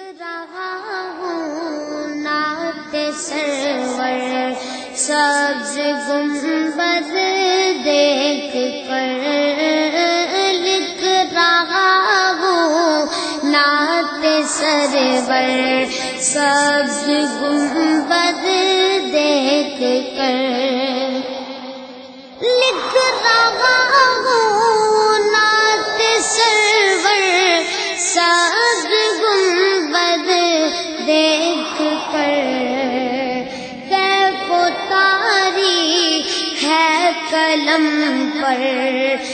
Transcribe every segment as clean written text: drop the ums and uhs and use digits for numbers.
رہا ہوں نعت سرور سبز گنبد دیکھ کر، لکھ رہا ہوں نعت سرور سبز گنبد دیکھ کر، لکھ رہا ہوں نعت سرور سبز گنبد دیکھ کر، کیف و تاریخ ہے قلم پر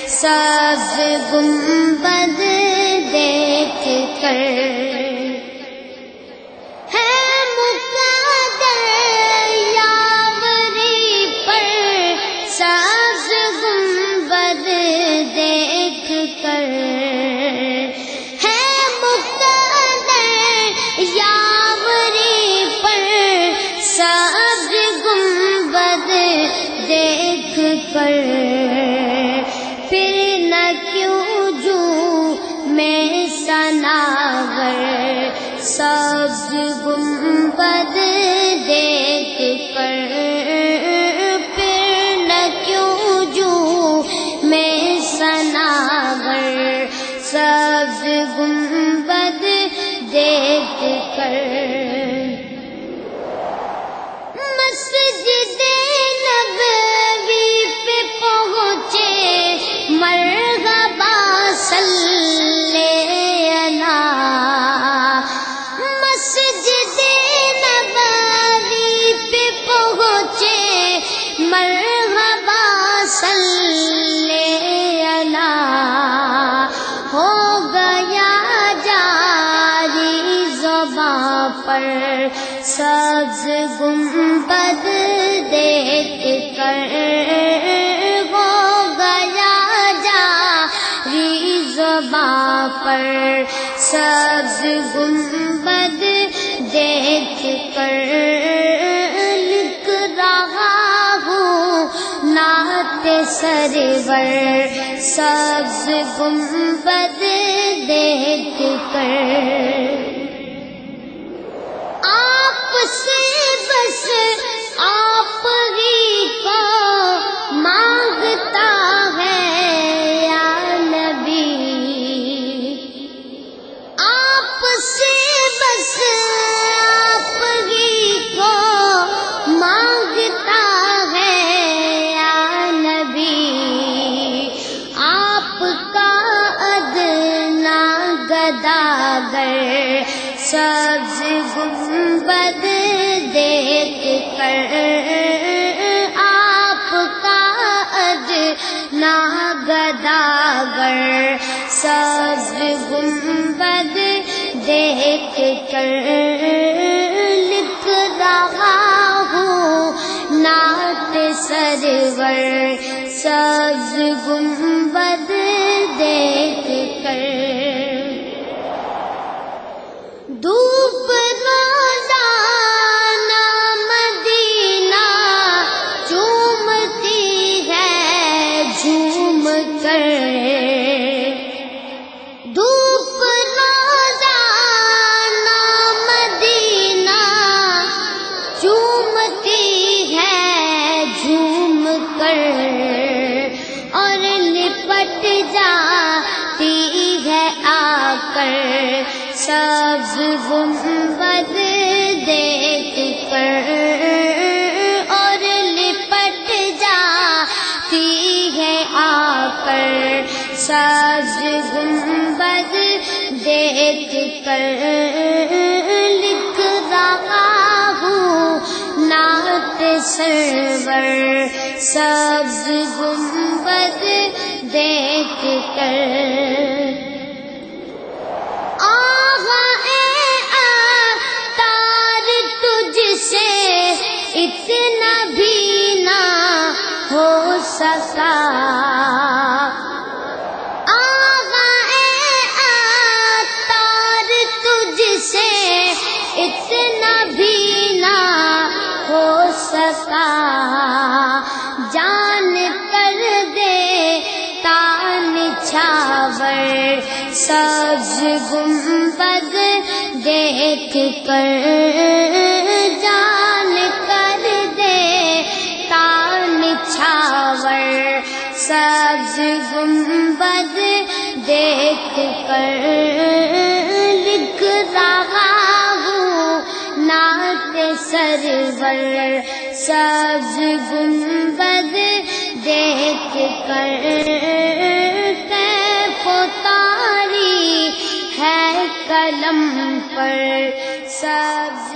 سبز گنبد دیکھ کر، ہے مقدر یاوری پر سبز گنبد دیکھ کر، ہے مقدر یاوری پر سبز گنبد دیکھ کر، پھر نہ کیوں جو میں سناور سبز گنبد دیکھ کر، پھر نہ کیوں جو میں سناور سبز گنبد دیکھ کر، مسجد نبوی پہ پہنچے مرحبا صلی علی، مسجد نبوی پہ پہنچے مرحبا صلی علی، ہو گیا جاری زباں پر سبز گنبد دیکھ کر، ہو گیا جاری زباں پر سبز گنبد دیکھ کر، لکھ رہا ہوں نعت سرور سبز گنبد دیکھ کر، آپ سے بس آپ ہی کو مانگتا ہے یا نبی، آپ سے بس آپ ہی کو مانگتا ہے یا نبی، آپ کا ادنا گداگر سبز گنبد دیکھ کر، آپ کا ادنا گداگر سبز گنبد دیکھ کر، لکھ رہا ہوں نعت سرور سبز گنبد دیکھ کر، دھوپ روزانہ مدینہ چومتی ہے جھوم کر، دھوپ روزانہ مدینہ چومتی ہے جھوم کر، اور لپٹ جاتی ہے آ کر سبز گنبد دیکھ کر، اور لپٹ جاتی ہے آ کر سبز گنبد دیکھ کر، لکھ رہا ہوں نعت سرور سبز گنبد دیکھ کر، اتنا بھی نہ ہو سکا، آغا عطار تجھ سے اتنا بھی نہ ہو سکا، جان کر دے تان چھاور سبز گنبد دیکھ کر جان کر دے تان چھاور سبز گنبد دیکھ کر لکھ رہا ہوں نعت سرور سبز گنبد دیکھ کر کیف و طاری ہے قلم پر سبز